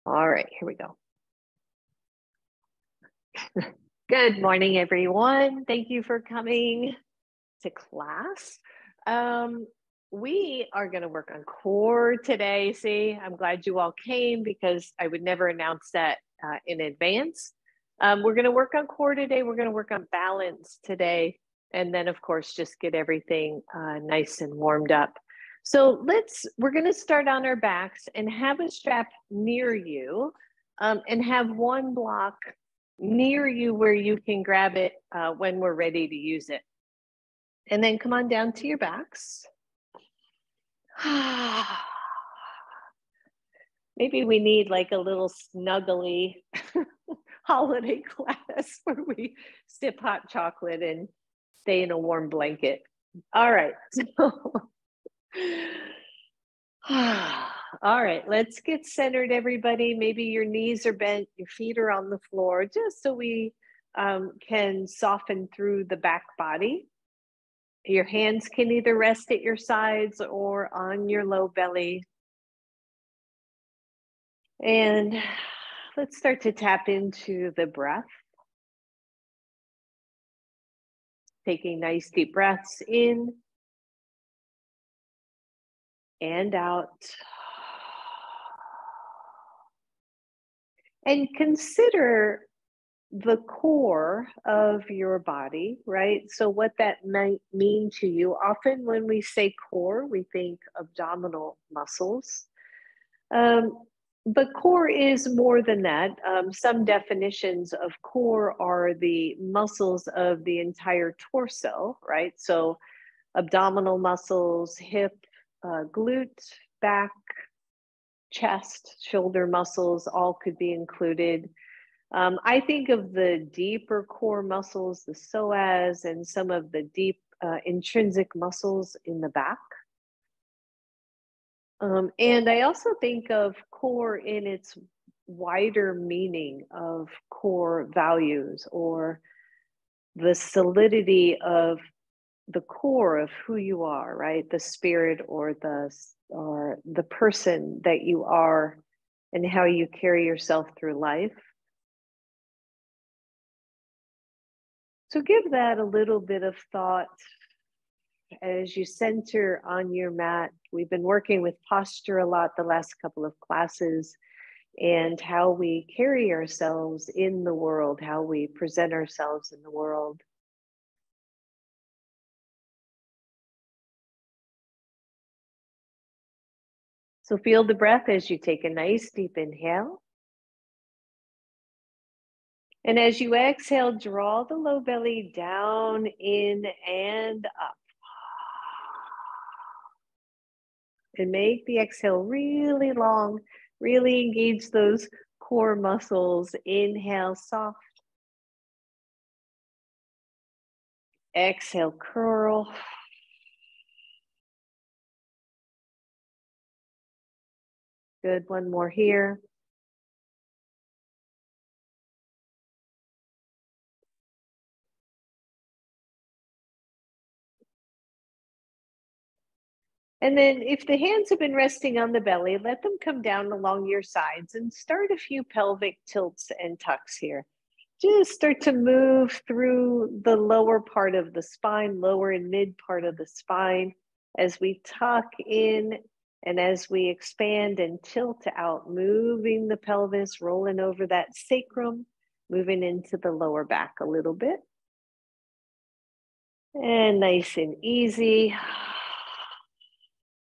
All right, here we go. Good morning, everyone. Thank you for coming to class. Um, we are going to work on core today. See, I'm glad you all came because I would never announce that in advance. We're going to work on core today. We're going to work on balance today. And then, of course, just get everything nice and warmed up. So we're going to start on our backs and have a strap near you and have one block near you where you can grab it when we're ready to use it. And then come on down to your backs. Maybe we need like a little snuggly holiday class where we sip hot chocolate and stay in a warm blanket. All right. All right, let's get centered, everybody. Maybe your knees are bent, your feet are on the floor, just so we can soften through the back body. Your hands can either rest at your sides or on your low belly. And let's start to tap into the breath. Taking nice deep breaths in and out. And consider the core of your body, right? So what that might mean to you. Often when we say core, we think abdominal muscles. But core is more than that. Some definitions of core are the muscles of the entire torso, right? So abdominal muscles, hip, glute, back, chest, shoulder muscles, all could be included. I think of the deeper core muscles, the psoas, and some of the deep intrinsic muscles in the back. And I also think of core in its wider meaning of core values or the solidity of the core of who you are, right? The spirit or the person that you are and how you carry yourself through life. So give that a little bit of thought as you center on your mat. We've been working with posture a lot the last couple of classes and how we carry ourselves in the world, how we present ourselves in the world. So feel the breath as you take a nice deep inhale. And as you exhale, draw the low belly down, in, and up. And make the exhale really long, really engage those core muscles. Inhale, soft. Exhale, curl. Good, one more here. And then if the hands have been resting on the belly, let them come down along your sides and start a few pelvic tilts and tucks here. Just start to move through the lower part of the spine, lower and mid part of the spine as we tuck in and as we expand and tilt out, moving the pelvis, rolling over that sacrum, moving into the lower back a little bit. And nice and easy.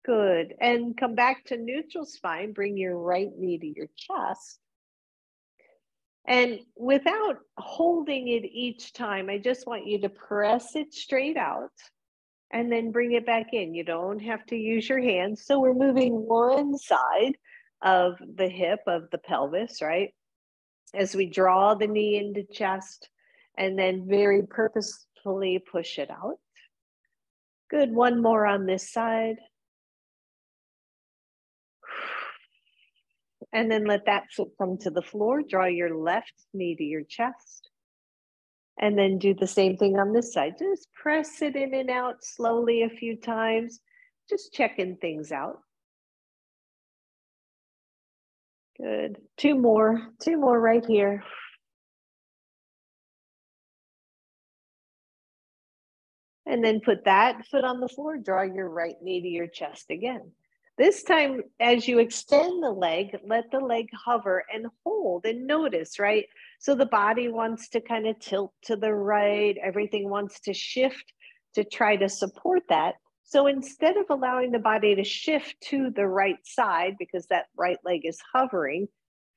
Good. And come back to neutral spine. Bring your right knee to your chest. And without holding it each time, I just want you to press it straight out and then bring it back in. You don't have to use your hands. So we're moving one side of the hip of the pelvis, right? As we draw the knee into chest and then very purposefully push it out. Good. One more on this side. And then let that foot come to the floor. Draw your left knee to your chest. And then do the same thing on this side. Just press it in and out slowly a few times. Just checking things out. Good. Two more right here. And then put that foot on the floor, draw your right knee to your chest again. This time, as you extend the leg, let the leg hover and hold and notice, right? So the body wants to kind of tilt to the right, everything wants to shift to try to support that. So instead of allowing the body to shift to the right side because that right leg is hovering,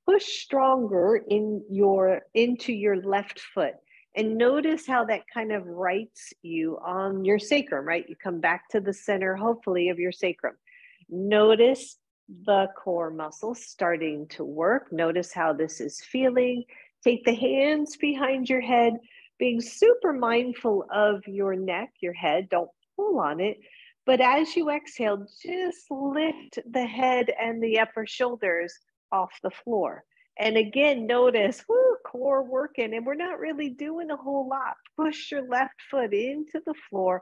push stronger into your left foot and notice how that kind of rights you on your sacrum, right? You come back to the center, hopefully, of your sacrum. Notice the core muscles starting to work. Notice how this is feeling. Take the hands behind your head, being super mindful of your neck, your head. Don't pull on it. But as you exhale, just lift the head and the upper shoulders off the floor. And again, notice, core working, and we're not really doing a whole lot. Push your left foot into the floor.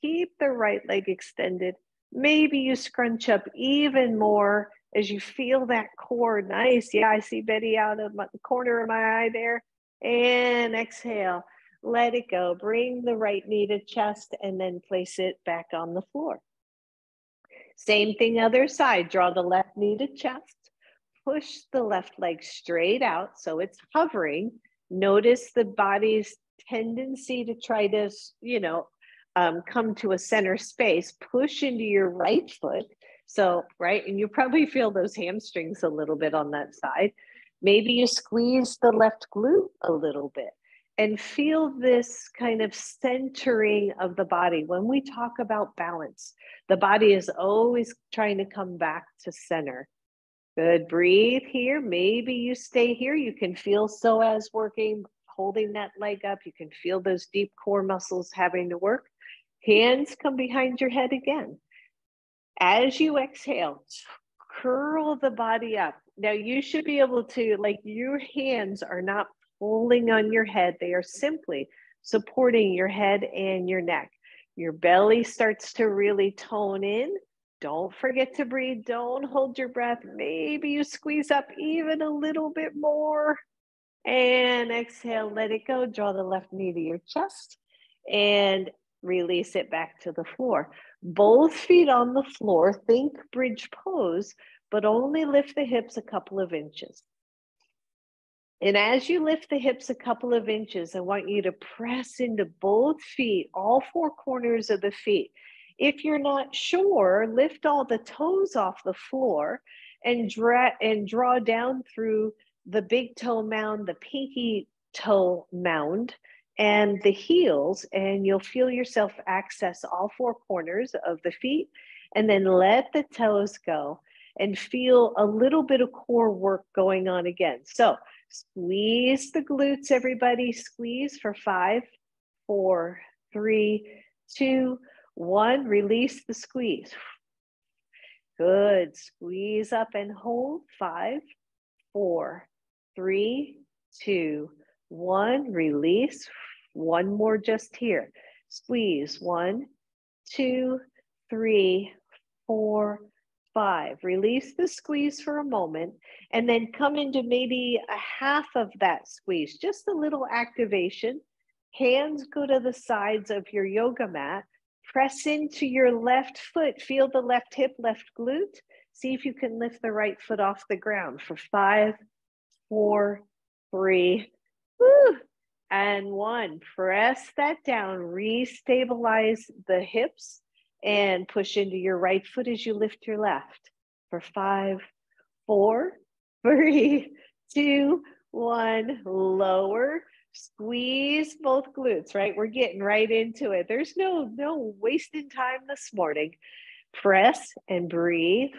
Keep the right leg extended. Maybe you scrunch up even more as you feel that core. Nice. Yeah, I see Betty out of the corner of my eye there. And exhale. Let it go. Bring the right knee to chest and then place it back on the floor. Same thing, other side. Draw the left knee to chest. Push the left leg straight out so it's hovering. Notice the body's tendency to try to, come to a center space. Push into your right foot. So, right, and you probably feel those hamstrings a little bit on that side. Maybe you squeeze the left glute a little bit and feel this kind of centering of the body. When we talk about balance, the body is always trying to come back to center. Good. Breathe here. Maybe you stay here. You can feel psoas working, holding that leg up. You can feel those deep core muscles having to work. Hands come behind your head again. As you exhale, curl the body up. Now you should be able to, like, your hands are not pulling on your head. They are simply supporting your head and your neck. Your belly starts to really tone in. Don't forget to breathe. Don't hold your breath. Maybe you squeeze up even a little bit more. And exhale, let it go. Draw the left knee to your chest and release it back to the floor. Both feet on the floor. Think bridge pose, but only lift the hips a couple of inches. And as you lift the hips a couple of inches, I want you to press into both feet, all four corners of the feet. If you're not sure, lift all the toes off the floor and draw down through the big toe mound, the pinky toe mound, and the heels, and you'll feel yourself access all four corners of the feet, and then let the toes go and feel a little bit of core work going on again. So squeeze the glutes, everybody. Squeeze for 5, 4, 3, 2, 1. Release the squeeze. Good. Squeeze up and hold. 5, 4, 3, 2, 1. Release. One more just here. Squeeze. 1, 2, 3, 4, 5. Release the squeeze for a moment and then come into maybe a half of that squeeze, just a little activation. Hands go to the sides of your yoga mat. Press into your left foot. Feel the left hip, left glute. See if you can lift the right foot off the ground for 5, 4, 3, and 1. Press that down. Restabilize the hips and push into your right foot as you lift your left for 5, 4, 3, 2, 1. Lower. Squeeze both glutes, right? We're getting right into it. There's no wasting time this morning. Press and breathe.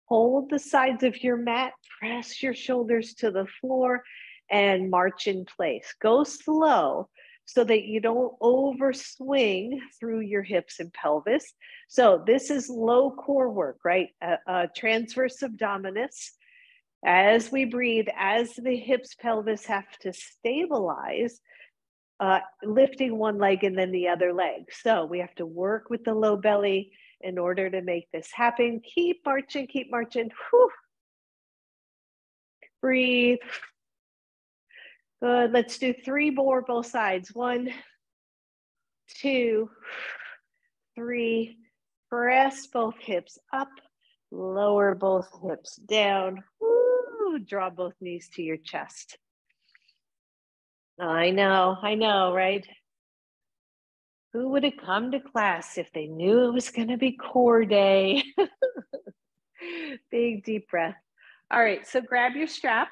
Hold the sides of your mat. Press your shoulders to the floor and march in place. Go slow so that you don't overswing through your hips and pelvis. So this is low core work, right? Transverse abdominis. As we breathe, as the hips, pelvis have to stabilize, lifting one leg and then the other leg. So we have to work with the low belly in order to make this happen. Keep marching, keep marching. Whew. Breathe. Good. Let's do 3 more, both sides. 1, 2, 3. Press both hips up. Lower both hips down. Woo. Draw both knees to your chest. I know, right? Who would have come to class if they knew it was going to be core day? Big deep breath. All right, so grab your strap.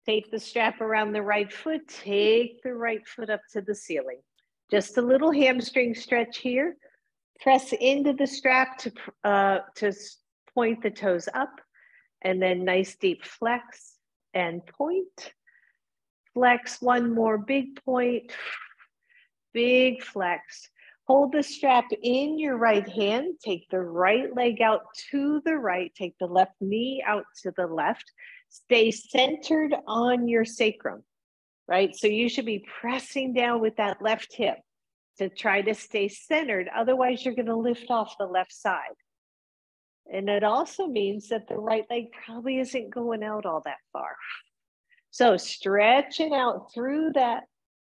Take the strap around the right foot. Take the right foot up to the ceiling. Just a little hamstring stretch here. Press into the strap to point the toes up, and then nice deep flex and point. Flex, one more big point. Big flex. Hold the strap in your right hand. Take the right leg out to the right. Take the left knee out to the left. Stay centered on your sacrum, right? So you should be pressing down with that left hip to try to stay centered. Otherwise, you're going to lift off the left side. And it also means that the right leg probably isn't going out all that far. So stretch it out through that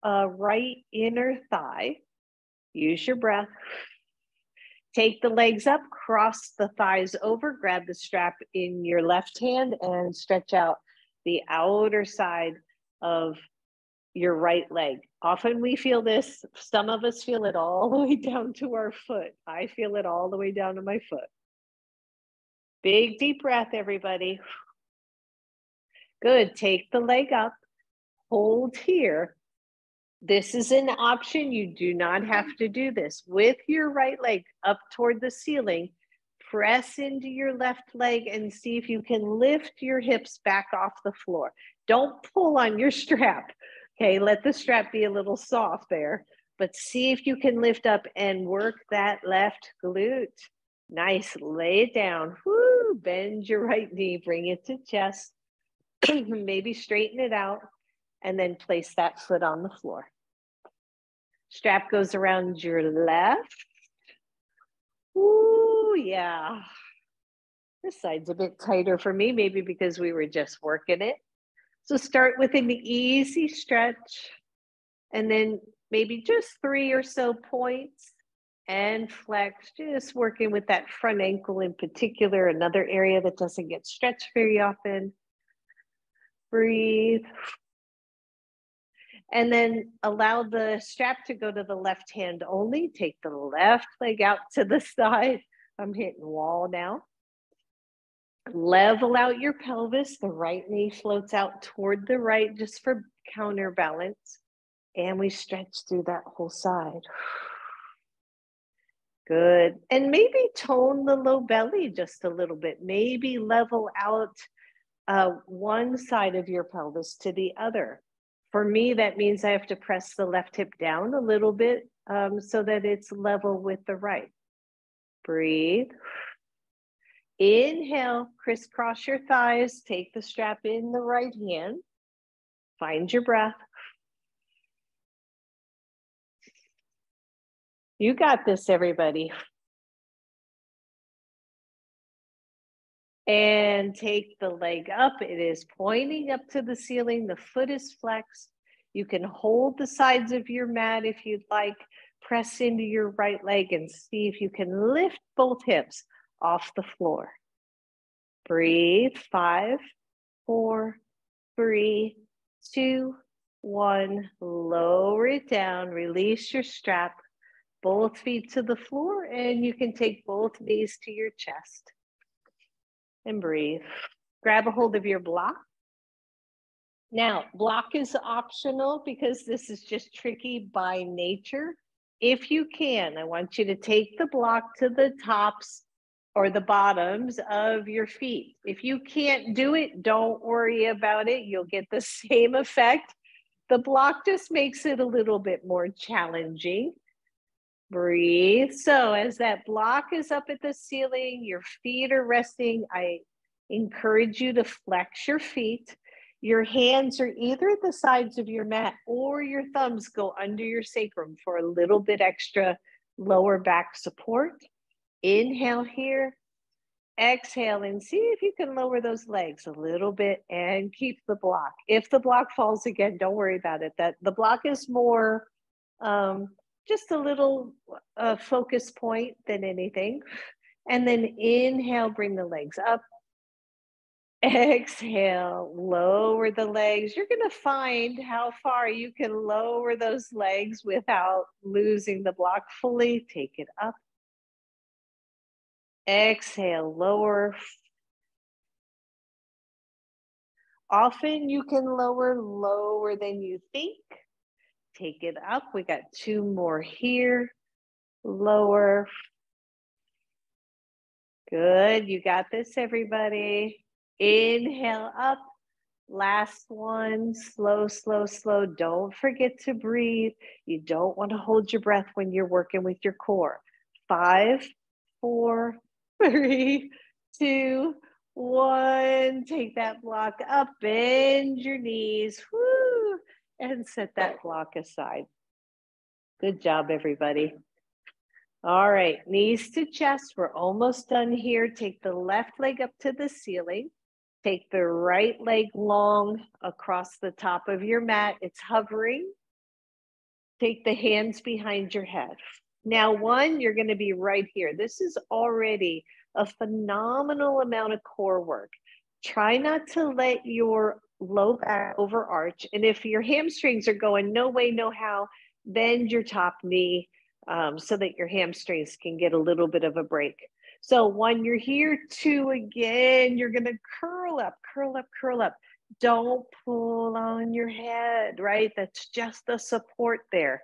right inner thigh. Use your breath. Take the legs up, cross the thighs over, grab the strap in your left hand and stretch out the outer side of your right leg. Often we feel this. Some of us feel it all the way down to our foot. I feel it all the way down to my foot. Big deep breath, everybody. Good. Take the leg up. Hold here. This is an option. You do not have to do this. With your right leg up toward the ceiling, press into your left leg and see if you can lift your hips back off the floor. Don't pull on your strap. Okay, let the strap be a little soft there, but see if you can lift up and work that left glute. Nice, lay it down. Woo, bend your right knee, bring it to chest. Maybe straighten it out. And then place that foot on the floor. Strap goes around your left. Ooh, yeah. This side's a bit tighter for me, maybe because we were just working it. So start with an easy stretch and then maybe just 3 or so points and flex, just working with that front ankle in particular, another area that doesn't get stretched very often. Breathe. And then allow the strap to go to the left hand only. Take the left leg out to the side. I'm hitting wall now. Level out your pelvis. The right knee floats out toward the right just for counterbalance. And we stretch through that whole side. Good. And maybe tone the low belly just a little bit. Maybe level out one side of your pelvis to the other. For me, that means I have to press the left hip down a little bit so that it's level with the right. Breathe. Inhale, crisscross your thighs. Take the strap in the right hand. Find your breath. You got this, everybody. And take the leg up. It is pointing up to the ceiling. The foot is flexed. You can hold the sides of your mat if you'd like. Press into your right leg and see if you can lift both hips off the floor. Breathe. 5, 4, 3, 2, 1. Lower it down. Release your strap. Both feet to the floor, and you can take both knees to your chest. And breathe. Grab a hold of your block. Now, block is optional because this is just tricky by nature. If you can, I want you to take the block to the tops or the bottoms of your feet. If you can't do it, don't worry about it. You'll get the same effect. The block just makes it a little bit more challenging. Breathe. So as that block is up at the ceiling, your feet are resting, I encourage you to flex your feet. Your hands are either at the sides of your mat or your thumbs go under your sacrum for a little bit extra lower back support. Inhale here. Exhale and see if you can lower those legs a little bit and keep the block. If the block falls again, don't worry about it. That the block is more just a little focus point than anything. And then inhale, bring the legs up. Exhale, lower the legs. You're going to find how far you can lower those legs without losing the block fully. Take it up. Exhale, lower. Often you can lower than you think. Take it up. We got 2 more here. Lower. Good. You got this, everybody. Inhale up. Last one. Slow, slow, slow. Don't forget to breathe. You don't want to hold your breath when you're working with your core. 5, 4, 3, 2, 1. Take that block up. Bend your knees. Woo, and set that block aside. Good job, everybody. All right, knees to chest. We're almost done here. Take the left leg up to the ceiling. Take the right leg long across the top of your mat. It's hovering. Take the hands behind your head. Now, you're going to be right here. This is already a phenomenal amount of core work. Try not to let your low back overarch. And if your hamstrings are going no way, no how, bend your top knee so that your hamstrings can get a little bit of a break. So 1, you're here. 2, again, you're going to curl up, curl up, curl up. Don't pull on your head, right? That's just the support there.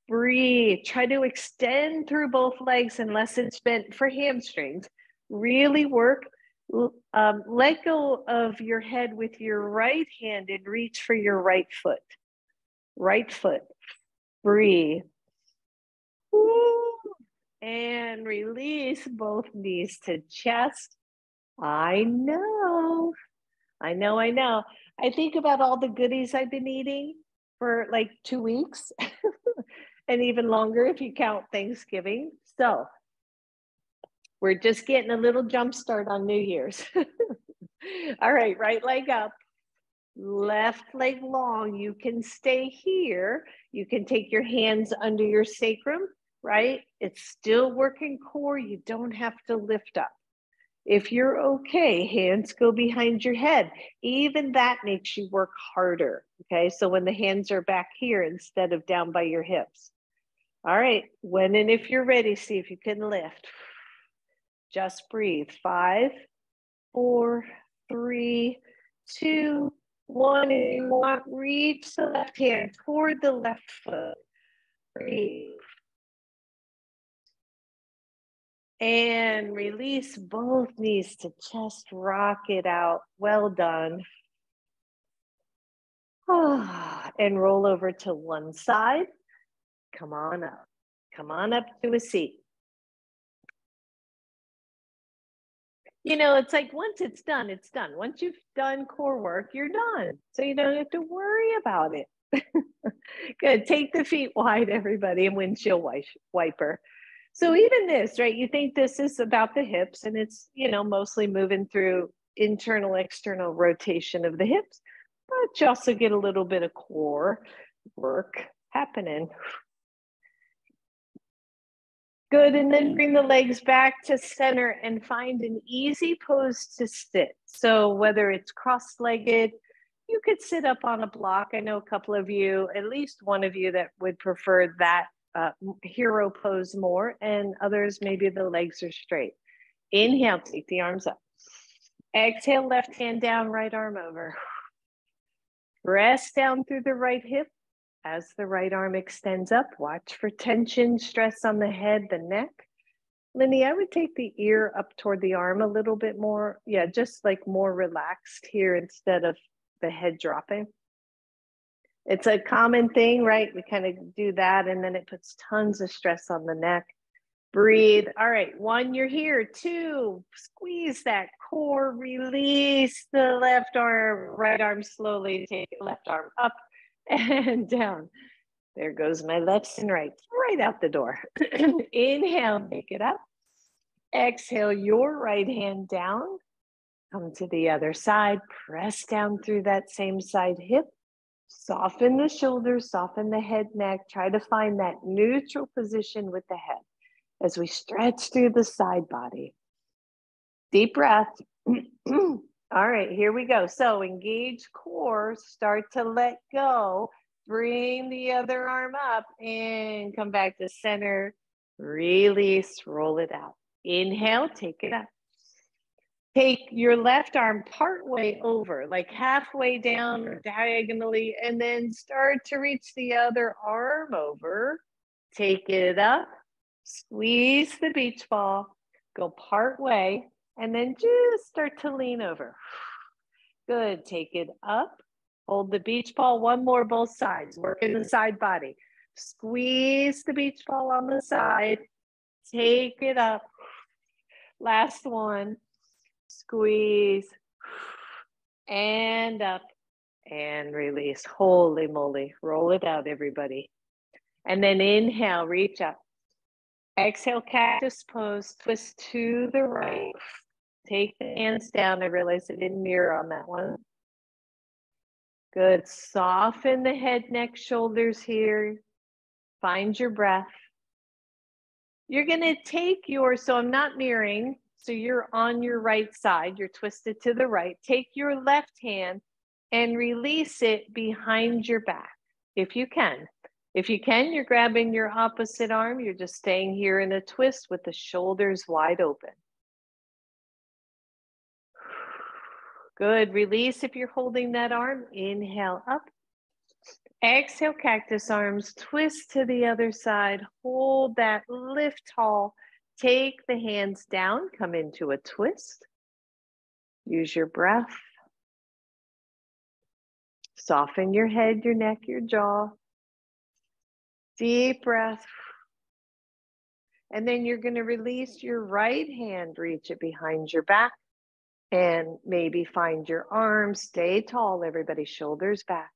Breathe. Try to extend through both legs unless it's meant for hamstrings. Really work. Let go of your head with your right hand and reach for your right foot. Right foot. Breathe. Woo. And release both knees to chest. I know. I think about all the goodies I've been eating for like 2 weeks and even longer if you count Thanksgiving. So we're just getting a little jump start on New Year's. All right, right leg up, left leg long. You can stay here. You can take your hands under your sacrum, right? It's still working core. You don't have to lift up. If you're okay, hands go behind your head. Even that makes you work harder, okay? So when the hands are back here instead of down by your hips. All right, when and if you're ready, see if you can lift. Just breathe. 5, 4, 3, 2, 1. And you want, reach the left hand toward the left foot. Breathe. And release both knees to chest, rock it out. Well done. And roll over to one side. Come on up. Come on up to a seat. You know, it's like once it's done, it's done. Once you've done core work, you're done. So you don't have to worry about it. Good. Take the feet wide, everybody, and windshield wiper. So even this, right? You think this is about the hips and it's, you know, mostly moving through internal, external rotation of the hips, but you also get a little bit of core work happening. Good, and then bring the legs back to center and find an easy pose to sit. So whether it's cross-legged, you could sit up on a block. I know a couple of you, at least one of you that would prefer that hero pose more, and others, maybe the legs are straight. Inhale, take the arms up. Exhale, left hand down, right arm over. Press down through the right hip as the right arm extends up. Watch for tension, stress on the head, the neck. Lindy, I would take the ear up toward the arm a little bit more. Yeah, just like more relaxed here instead of the head dropping. It's a common thing, right? We kind of do that and then it puts tons of stress on the neck. Breathe. All right, 1, you're here. 2, squeeze that core, release the left arm, right arm slowly, take the left arm up and down. There goes my lefts and rights, right out the door. Inhale, make it up. Exhale your right hand down. Come to the other side. Press down through that same side hip. Soften the shoulders, soften the head, neck. Try to find that neutral position with the head as we stretch through the side body. Deep breath. All right, here we go. So engage core, start to let go. Bring the other arm up and come back to center. Release, roll it out. Inhale, take it up. Take your left arm part way over, like halfway down or diagonally, and then start to reach the other arm over. Take it up, squeeze the beach ball, go part way, and then just start to lean over. Good, take it up, hold the beach ball, one more both sides, work in the side body. Squeeze the beach ball on the side, take it up. Last one. Squeeze and up and release. Holy moly. Roll it out, everybody. And then inhale, reach up. Exhale, cactus pose. Twist to the right. Take the hands down. I realized I didn't mirror on that one. Good. Soften the head, neck, shoulders here. Find your breath. You're going to take so I'm not mirroring. So you're on your right side, you're twisted to the right. Take your left hand and release it behind your back, if you can. If you can, you're grabbing your opposite arm. You're just staying here in a twist with the shoulders wide open. Good. Release if you're holding that arm. Inhale up. Exhale, cactus arms. Twist to the other side. Hold that. Lift tall. Take the hands down, come into a twist. Use your breath. Soften your head, your neck, your jaw. Deep breath. And then you're going to release your right hand, reach it behind your back, and maybe find your arms. Stay tall, everybody, shoulders back.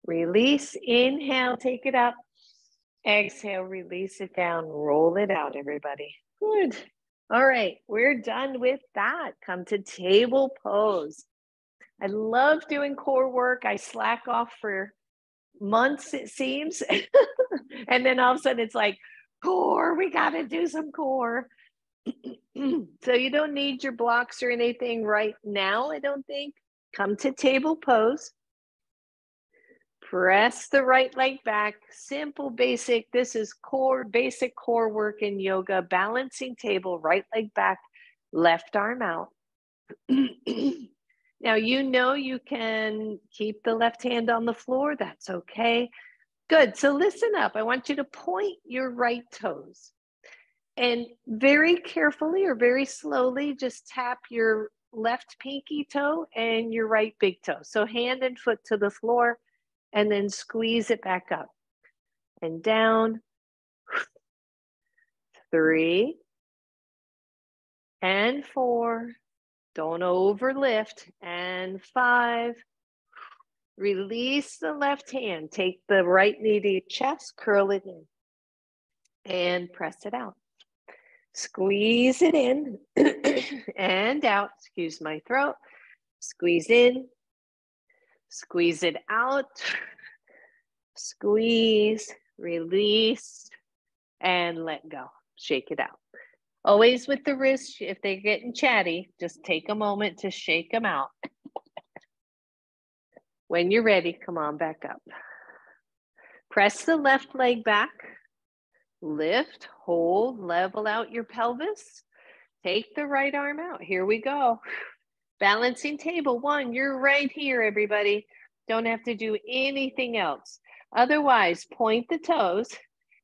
Release, inhale, take it up. Exhale, release it down, roll it out, everybody. Good. All right, we're done with that. Come to table pose. I love doing core work. I slack off for months, it seems. And then all of a sudden it's like, core, we got to do some core. So you don't need your blocks or anything right now, I don't think. Come to table pose. Press the right leg back. Simple, basic. This is basic core work in yoga. Balancing table, right leg back, left arm out. Now, you can keep the left hand on the floor. That's okay. Good. So listen up. I want you to point your right toes. And very carefully or very slowly, just tap your left pinky toe and your right big toe. So hand and foot to the floor. And then squeeze it back up and down. 3 and 4. Don't overlift. And 5. Release the left hand. Take the right knee to your chest, curl it in, and press it out. Squeeze it in and out. Excuse my throat. Squeeze in. Squeeze it out. Squeeze, release, and let go. Shake it out. Always with the wrists, if they're getting chatty, just take a moment to shake them out. When you're ready, come on back up. Press the left leg back. Lift, hold, level out your pelvis. Take the right arm out. Here we go. Balancing table 1, you're right here, everybody. Don't have to do anything else. Otherwise, point the toes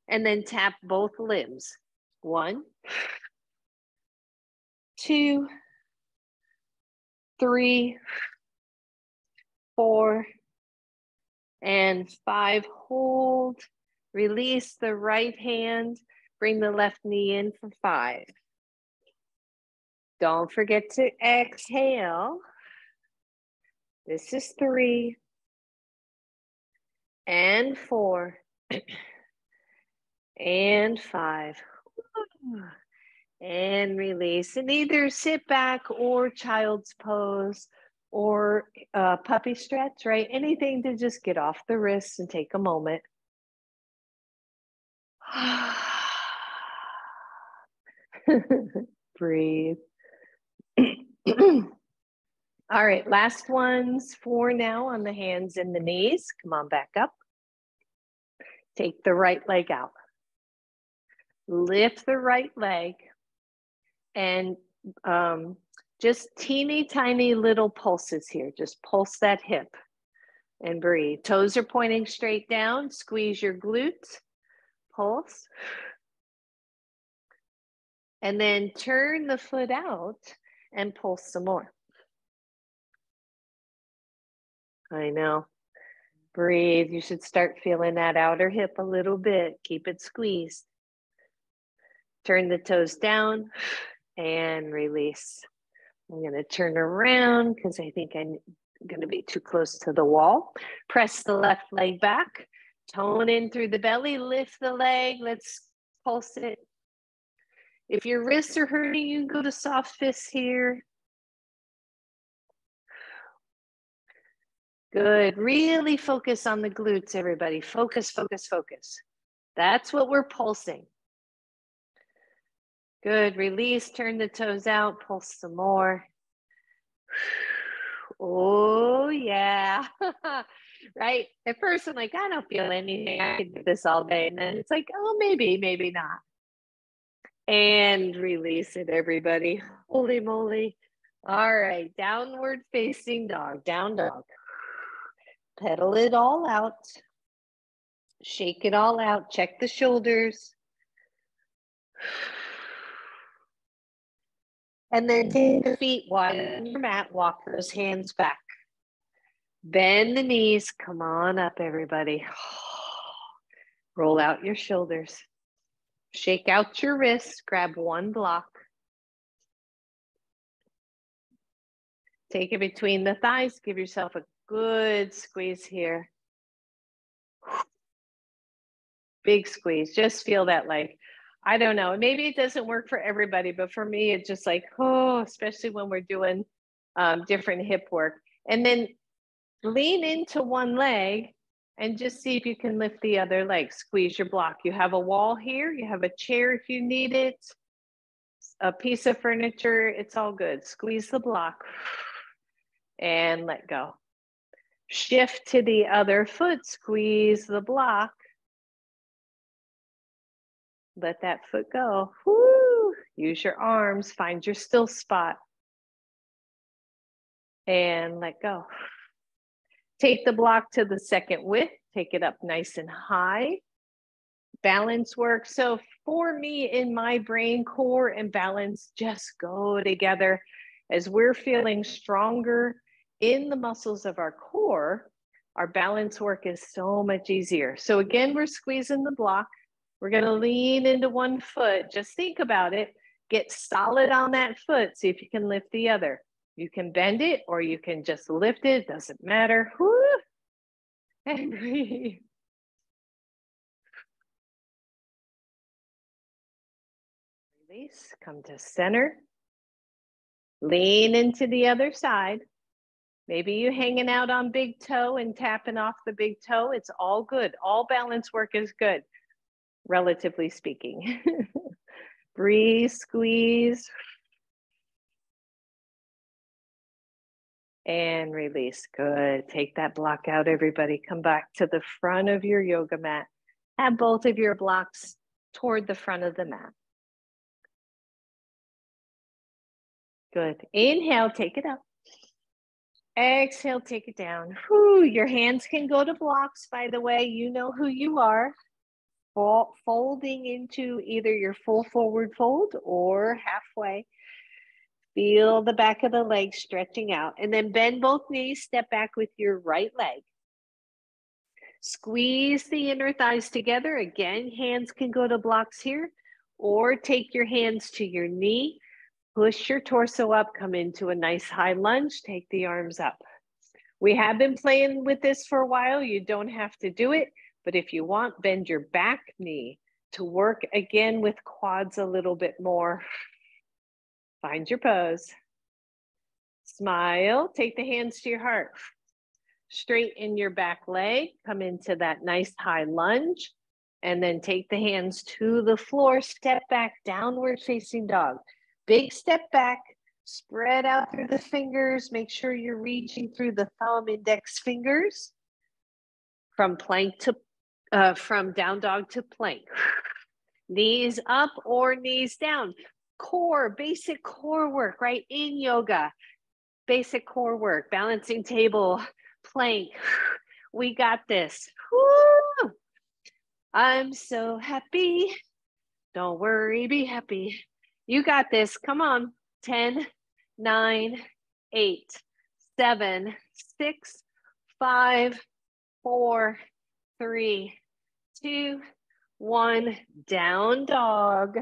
and then tap both limbs. 1, 2, 3, 4, and 5. Hold. Release the right hand. Bring the left knee in for 5. Don't forget to exhale. This is 3 and 4 and 5. And release. And either sit back or child's pose or puppy stretch, right? Anything to just get off the wrists and take a moment. Breathe. All right, last ones for now on the hands and the knees. Come on back up. Take the right leg out. Lift the right leg and just teeny tiny little pulses here. Just pulse that hip and breathe. Toes are pointing straight down. Squeeze your glutes. Pulse. And then turn the foot out and pulse some more. I know. Breathe. You should start feeling that outer hip a little bit. Keep it squeezed. Turn the toes down and release. I'm going to turn around because I think I'm going to be too close to the wall. Press the left leg back. Tone in through the belly. Lift the leg. Let's pulse it. If your wrists are hurting, you can go to soft fists here. Good. Really focus on the glutes, everybody. Focus, focus, focus. That's what we're pulsing. Good. Release. Turn the toes out. Pulse some more. Oh, yeah. Right? At first, I'm like, I don't feel anything. I can do this all day. And then it's like, oh, maybe, maybe not. And release it, everybody. Holy moly. All right. Downward facing dog. Down dog. Pedal it all out. Shake it all out. Check the shoulders. And then take the feet wide on your mat. Walk those hands back. Bend the knees. Come on up, everybody. Roll out your shoulders. Shake out your wrists. Grab one block. Take it between the thighs. Give yourself a good squeeze here. Big squeeze. Just feel that, like, I don't know. Maybe it doesn't work for everybody, but for me, it's just like, oh, especially when we're doing different hip work. And then lean into one leg and just see if you can lift the other leg. Squeeze your block. You have a wall here. You have a chair if you need it. A piece of furniture. It's all good. Squeeze the block and let go. Shift to the other foot. Squeeze the block. Let that foot go. Woo! Use your arms. Find your still spot. And let go. Take the block to the second width. Take it up nice and high. Balance work. So for me, in my brain, core and balance just go together. As we're feeling stronger in the muscles of our core, our balance work is so much easier. So again, we're squeezing the block. We're going to lean into one foot. Just think about it. Get solid on that foot. See if you can lift the other. You can bend it or you can just lift it. Doesn't matter. Woo! And breathe. Release. Come to center. Lean into the other side. Maybe you hanging out on big toe and tapping off the big toe. It's all good. All balance work is good, relatively speaking. Breathe, squeeze. And release. Good. Take that block out, everybody. Come back to the front of your yoga mat. Have both of your blocks toward the front of the mat. Good. Inhale, take it up. Exhale, take it down. Whew, your hands can go to blocks, by the way. You know who you are. Folding into either your full forward fold or halfway. Feel the back of the leg stretching out. And then bend both knees. Step back with your right leg. Squeeze the inner thighs together. Again, hands can go to blocks here. Or take your hands to your knee. Push your torso up. Come into a nice high lunge. Take the arms up. We have been playing with this for a while. You don't have to do it. But if you want, bend your back knee To work again with quads a little bit more, find your pose. Smile, take the hands to your heart. Straighten your back leg, come into that nice high lunge, and then take the hands to the floor, step back, downward facing dog. Big step back, spread out through the fingers, make sure you're reaching through the thumb, index fingers. From plank to, from down dog to plank. Knees up or knees down. Core, basic core work, right? In yoga, basic core work, balancing table, plank. We got this. Woo! I'm so happy. Don't worry, be happy. You got this. Come on. 10, 9, 8, 7, 6, 5, 4, 3, 2, 1. Down dog.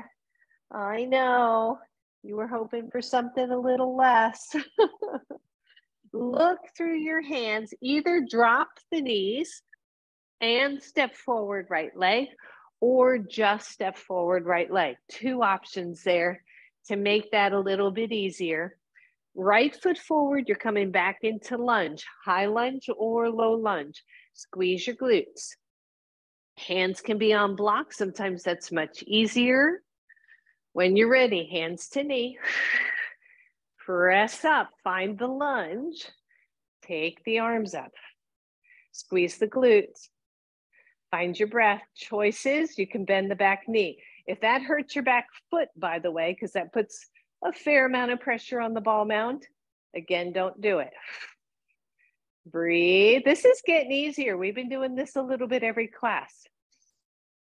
I know. You were hoping for something a little less. Look through your hands. Either drop the knees and step forward right leg, or just step forward right leg. Two options there to make that a little bit easier. Right foot forward, you're coming back into lunge, high lunge or low lunge. Squeeze your glutes. Hands can be on block. Sometimes that's much easier. When you're ready, hands to knee. Press up, find the lunge. Take the arms up. Squeeze the glutes. Find your breath. Choices, you can bend the back knee. If that hurts your back foot, by the way, because that puts a fair amount of pressure on the ball mount, again, don't do it. Breathe. This is getting easier. We've been doing this a little bit every class.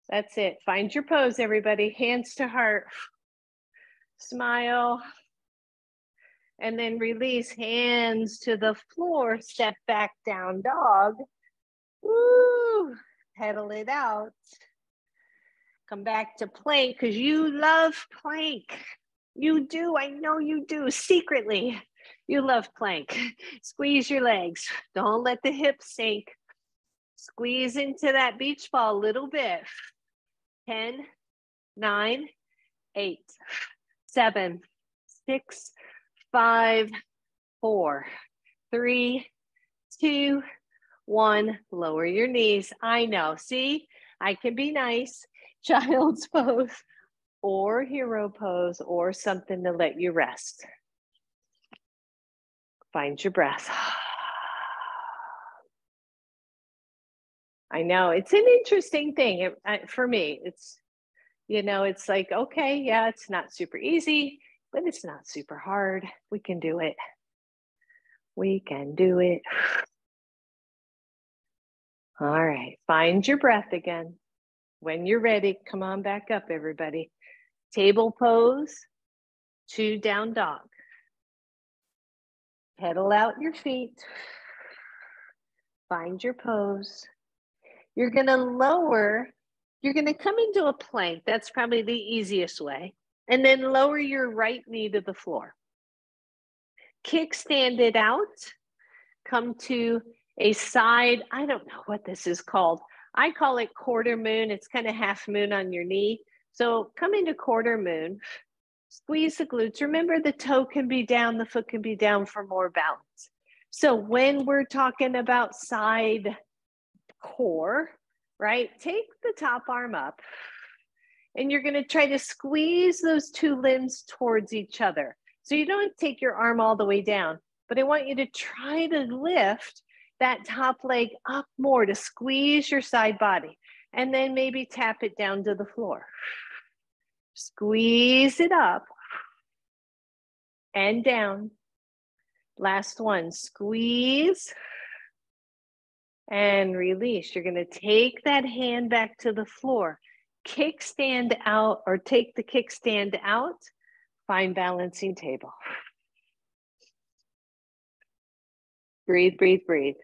That's it. Find your pose, everybody. Hands to heart. Smile. And then release, hands to the floor. Step back, down dog. Woo! Pedal it out. Come back to plank because you love plank. You do. I know you do. Secretly, you love plank. Squeeze your legs. Don't let the hips sink. Squeeze into that beach ball a little bit. 10, 9, 8, 7, 6, 5, 4, 3, 2, 1. Lower your knees. I know. See, I can be nice. Child's pose or hero pose or something to let you rest. Find your breath. I know it's an interesting thing for me. It's, you know, it's like, okay, yeah, it's not super easy, but it's not super hard. We can do it. We can do it. All right, find your breath again. When you're ready, come on back up, everybody. Table pose, 2 down dog. Pedal out your feet. Find your pose. You're gonna lower, you're gonna come into a plank. That's probably the easiest way. And then lower your right knee to the floor. Kickstand it out. Come to a side, I don't know what this is called. I call it quarter moon. It's kind of half moon on your knee. So come into quarter moon, squeeze the glutes. Remember, the toe can be down, the foot can be down for more balance. So when we're talking about side core, right? Take the top arm up and you're going to try to squeeze those two limbs towards each other. So you don't take your arm all the way down, but I want you to try to lift that top leg up more to squeeze your side body, and then maybe tap it down to the floor. Squeeze it up and down. Last one, squeeze and release. You're going to take that hand back to the floor. Kickstand out, or take the kickstand out. Find balancing table. Breathe, breathe, breathe.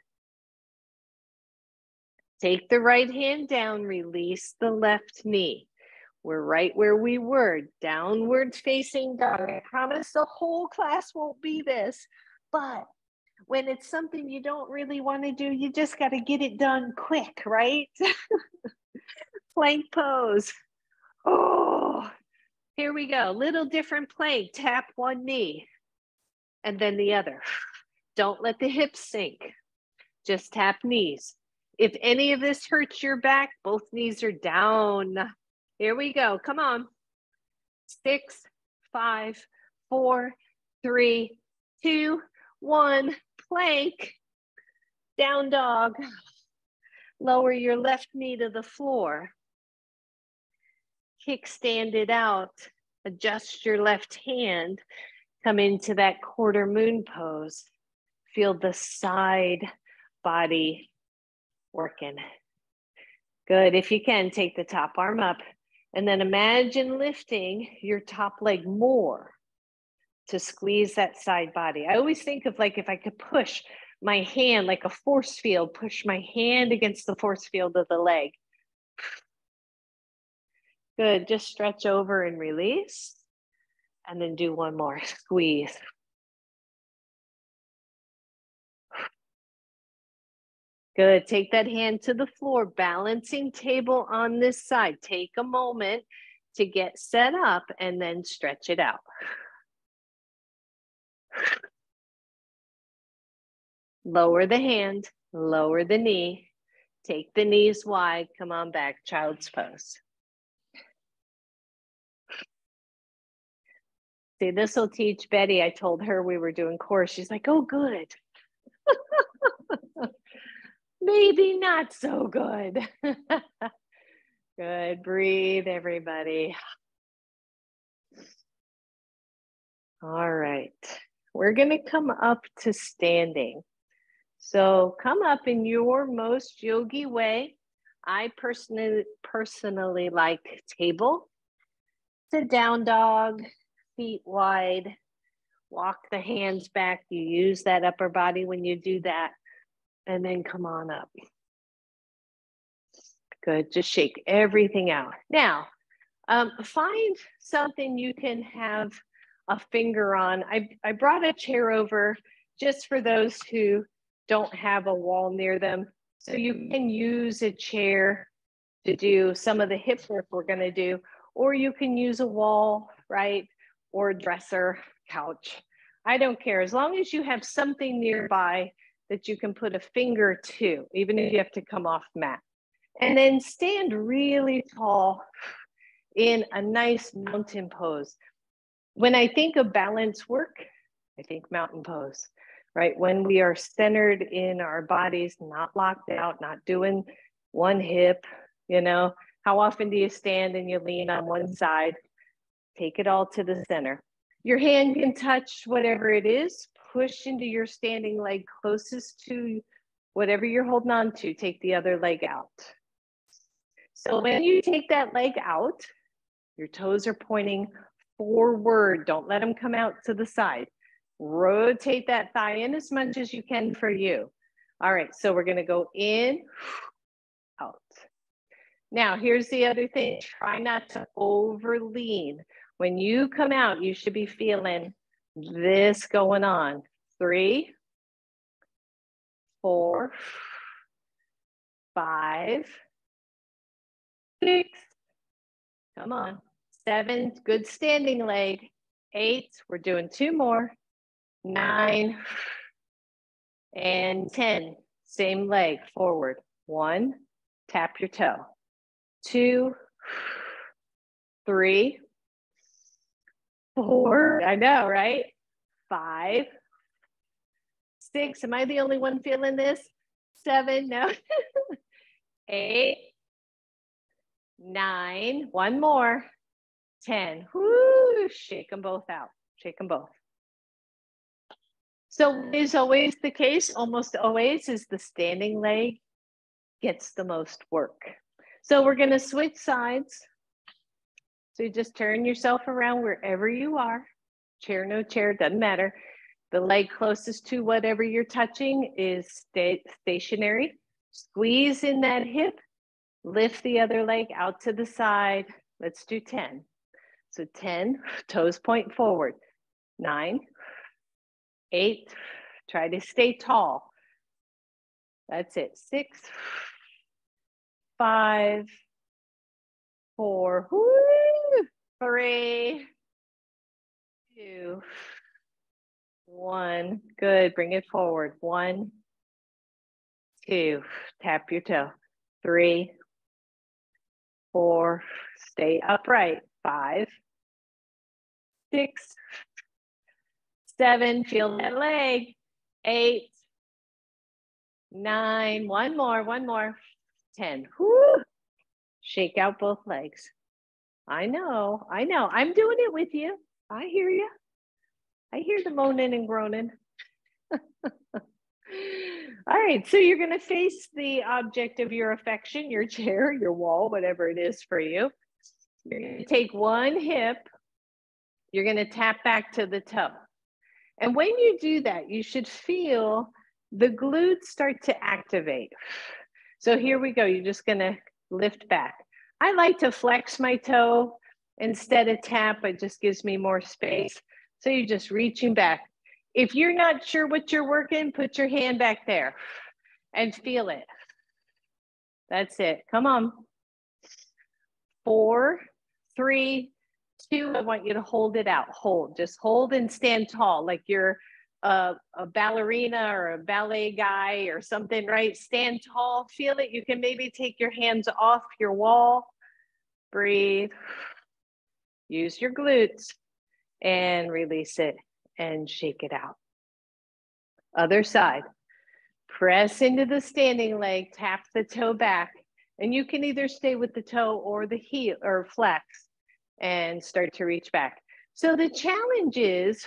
Take the right hand down, release the left knee. We're right where we were, downward facing dog. I promise the whole class won't be this, but when it's something you don't really want to do, you just got to get it done quick, right? Plank pose. Oh, here we go. Little different plank. Tap one knee and then the other. Don't let the hips sink. Just tap knees. If any of this hurts your back, both knees are down. Here we go. Come on. 6, 5, 4, 3, 2, 1. Plank. Down dog. Lower your left knee to the floor. Kickstand it out. Adjust your left hand. Come into that quarter moon pose. Feel the side body working. Good. If you can, take the top arm up and then imagine lifting your top leg more to squeeze that side body. I always think of like if I could push my hand like a force field, push my hand against the force field of the leg. Good. Just stretch over and release. And then do one more. Squeeze. Good. Take that hand to the floor. Balancing table on this side. Take a moment to get set up and then stretch it out. Lower the hand. Lower the knee. Take the knees wide. Come on back. Child's pose. See, this will teach Betty. I told her we were doing core. She's like, oh, good. Maybe not so good. Good. Breathe, everybody. All right. We're going to come up to standing. So come up in your most yogi way. I personally like table. Sit down dog, feet wide. Walk the hands back. You use that upper body when you do that. And then come on up. Good. Just shake everything out. Now, find something you can have a finger on. I brought a chair over just for those who don't have a wall near them. So you can use a chair to do some of the hip work we're going to do, or you can use a wall, right? Or a dresser, couch. I don't care. As long as you have something nearby that you can put a finger to, even if you have to come off mat. And then stand really tall in a nice mountain pose. When I think of balance work, I think mountain pose, right? When we are centered in our bodies, not locked out, not doing one hip, you know. How often do you stand and you lean on one side? Take it all to the center. Your hand can touch whatever it is. Push into your standing leg closest to whatever you're holding on to. Take the other leg out. So when you take that leg out, your toes are pointing forward. Don't let them come out to the side. Rotate that thigh in as much as you can for you. All right, so we're gonna go in, out. Now, here's the other thing. Try not to over lean. When you come out, you should be feeling this going on. 3, 4, 5, 6, come on. 7, good standing leg. 8, we're doing 2 more. 9, and 10, same leg, forward. 1, tap your toe. 2, 3, 4, I know, right? 5, 6, am I the only one feeling this? 7, no. 8, 9, one more. 10, whoo, shake them both out, shake them both. So is always the case, almost always, is the standing leg gets the most work. So we're gonna switch sides. So you just turn yourself around wherever you are. Chair, no chair, doesn't matter. The leg closest to whatever you're touching is stationary. Squeeze in that hip, lift the other leg out to the side. Let's do 10. So 10, toes point forward. 9, 8, try to stay tall. That's it. 6, 5, 4, woo, 3, 2, 1. Good. Bring it forward. 1, 2. Tap your toe. 3, 4. Stay upright. 5, 6, 7. Feel that leg. 8, 9. One more. 10. Woo. Shake out both legs. I know. I'm doing it with you. I hear you. I hear the moaning and groaning. All right, so you're going to face the object of your affection, your chair, your wall, whatever it is for you. You're going to take one hip. You're going to tap back to the toe. And when you do that, you should feel the glutes start to activate. So here we go. You're just going to lift back. I like to flex my toe instead of tap. It just gives me more space. So you're just reaching back. If you're not sure what you're working, put your hand back there and feel it. That's it. Come on. 4, 3, 2. I want you to hold it out. Hold. Just hold and stand tall like you're a ballerina or a ballet guy or something, right? Stand tall. Feel it. You can maybe take your hands off your wall. Breathe. Use your glutes and release it and shake it out. Other side. Press into the standing leg, tap the toe back, and you can either stay with the toe or the heel or flex and start to reach back. So the challenge is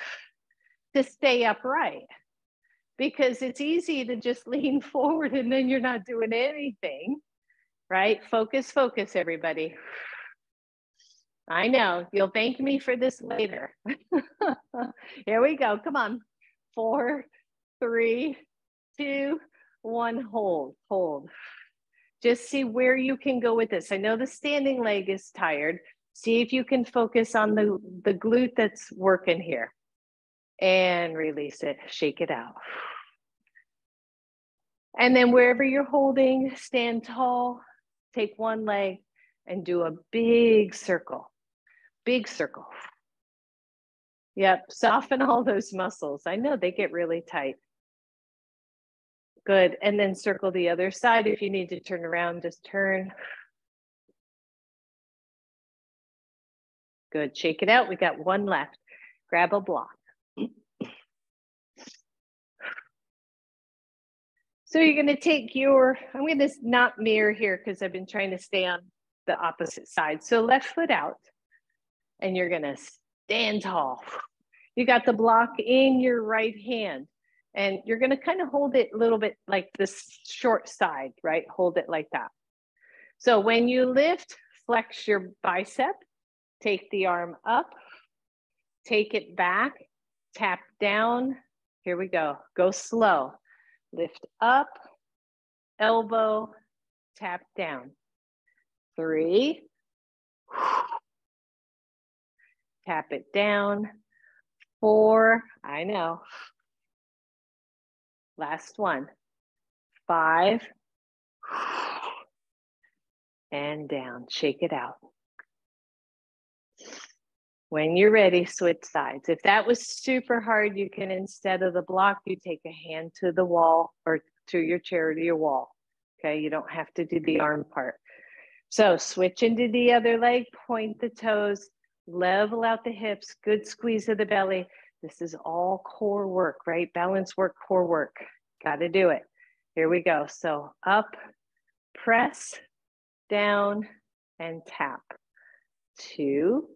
to stay upright because it's easy to just lean forward and then you're not doing anything, right? Focus, everybody. I know, you'll thank me for this later. Here we go, come on. 4, 3, 2, 1, hold. Just see where you can go with this. I know the standing leg is tired. See if you can focus on the glute that's working here. And release it, shake it out. And then wherever you're holding, stand tall, take one leg and do a big circle. Big circle. Yep, soften all those muscles. I know they get really tight. Good, and then circle the other side. If you need to turn around, just turn. Good, shake it out. We got one left. Grab a block. So you're gonna take your, I'm gonna not mirror here because I've been trying to stay on the opposite side. So left foot out, and you're gonna stand tall. You got the block in your right hand, and you're gonna kind of hold it a little bit like this short side, right? Hold it like that. So when you lift, flex your bicep, take the arm up, take it back, tap down. Here we go, go slow. Lift up, elbow, tap down. 3, tap it down. 4, I know. Last one. 5, and down, shake it out. When you're ready, switch sides. If that was super hard, you can, instead of the block, you take a hand to the wall or to your chair or to your wall. Okay, you don't have to do the arm part. So switch into the other leg, point the toes, level out the hips, good squeeze of the belly. This is all core work, right? Balance work, core work. Got to do it. Here we go. So up, press, down, and tap. 2.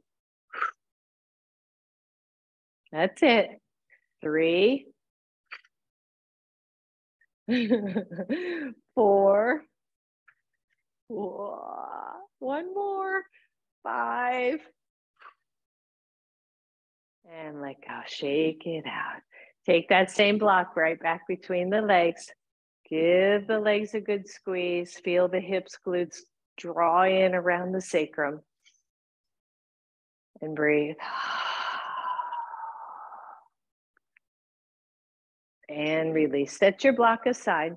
That's it. 3. 4. One more. 5. And let go. Shake it out. Take that same block right back between the legs. Give the legs a good squeeze. Feel the hips, glutes draw in around the sacrum. And breathe. And release. Set your block aside.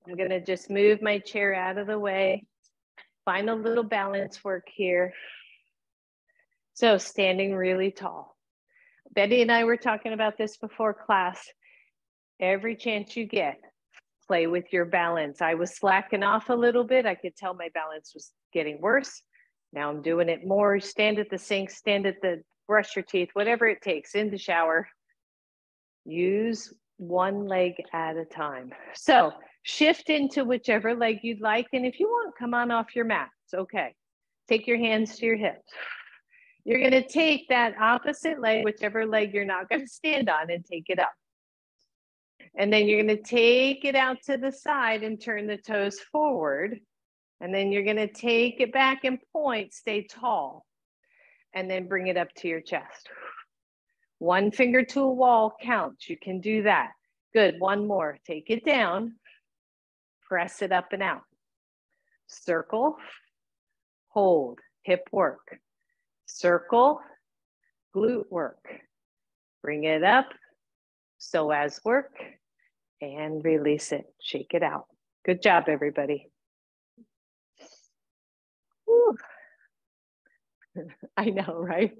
I'm going to just move my chair out of the way. Final little balance work here. So standing really tall. Betty and I were talking about this before class. Every chance you get, play with your balance. I was slacking off a little bit. I could tell my balance was getting worse. Now I'm doing it more. Stand at the sink, stand at the, brush your teeth, whatever it takes, in the shower. Use one leg at a time. So shift into whichever leg you'd like. And if you want, come on off your mat. It's okay. Take your hands to your hips. You're going to take that opposite leg, whichever leg you're not going to stand on, and take it up. And then you're going to take it out to the side and turn the toes forward. And then you're going to take it back and point, stay tall. And then bring it up to your chest. One finger to a wall counts. You can do that. Good. One more. Take it down. Press it up and out. Circle. Hold. Hip work. Circle. Glute work. Bring it up. Psoas work. And release it. Shake it out. Good job, everybody. Whew. I know, right?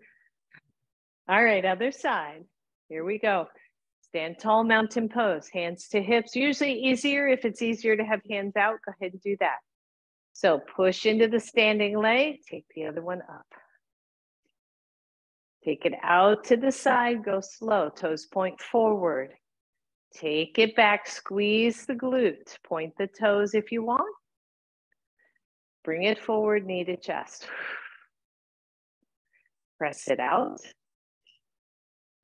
All right, other side. Here we go. Stand tall, mountain pose. Hands to hips. Usually easier. If it's easier to have hands out, go ahead and do that. So push into the standing leg. Take the other one up. Take it out to the side. Go slow. Toes point forward. Take it back. Squeeze the glute. Point the toes if you want. Bring it forward, knee to chest. Press it out.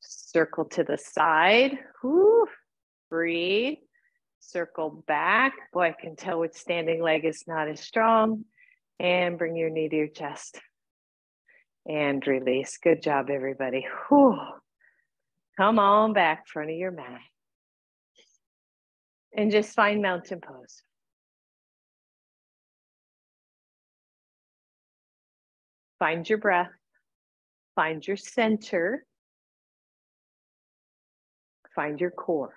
Circle to the side. Whew. Breathe. Circle back. Boy, I can tell which standing leg is not as strong. And bring your knee to your chest. And release. Good job, everybody. Whew. Come on back, front of your mat. And just find mountain pose. Find your breath. Find your center. Find your core.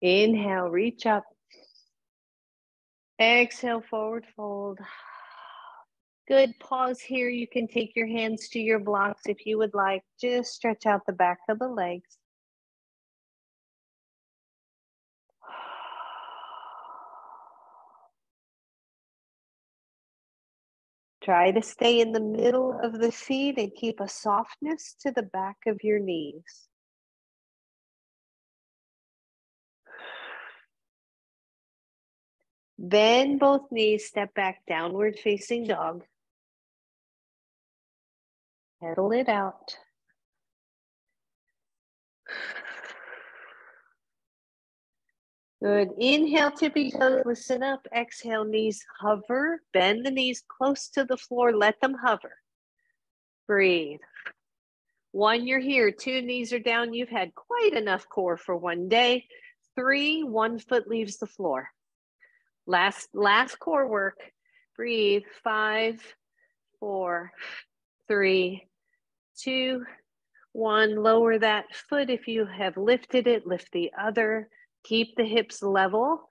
Inhale, reach up. Exhale, forward fold. Good, pause here. You can take your hands to your blocks if you would like. Just stretch out the back of the legs. Try to stay in the middle of the feet and keep a softness to the back of your knees. Bend both knees, step back, downward facing dog. Pedal it out. Good. Inhale, tippy toes, listen up. Exhale, knees hover. Bend the knees close to the floor. Let them hover. Breathe. 1, you're here. 2, knees are down. You've had quite enough core for one day. 3, 1 foot leaves the floor. Last core work. Breathe. 5, 4, 3, 2, 1. Lower that foot. If you have lifted it, lift the other. Keep the hips level.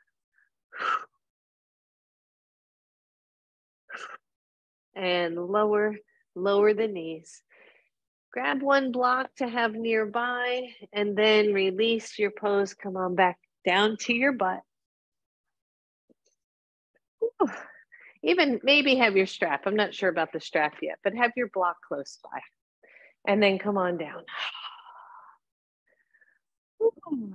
And lower the knees. Grab one block to have nearby and then release your pose. Come on back down to your butt. Ooh. Even maybe have your strap. I'm not sure about the strap yet, but have your block close by. And then come on down. Ooh.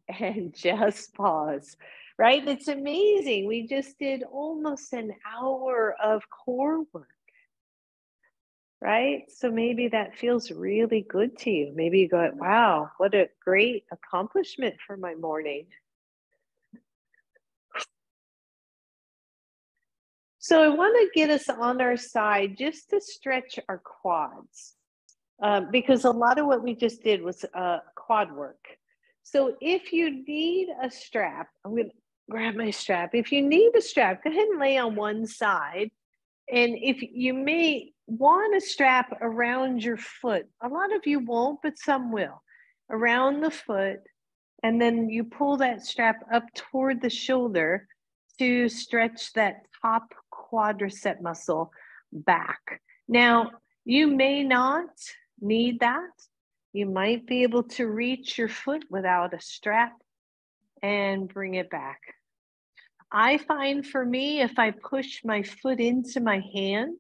And just pause, right? It's amazing. We just did almost an hour of core work, right? So maybe that feels really good to you. Maybe you go, wow, what a great accomplishment for my morning. So I want to get us on our side just to stretch our quads because a lot of what we just did was quad work. So if you need a strap, I'm going to grab my strap. If you need a strap, go ahead and lay on one side. And if you may want a strap around your foot, a lot of you won't, but some will, around the foot. And then you pull that strap up toward the shoulder to stretch that top quadricep muscle back. Now, you may not need that. You might be able to reach your foot without a strap and bring it back. I find for me, if I push my foot into my hand,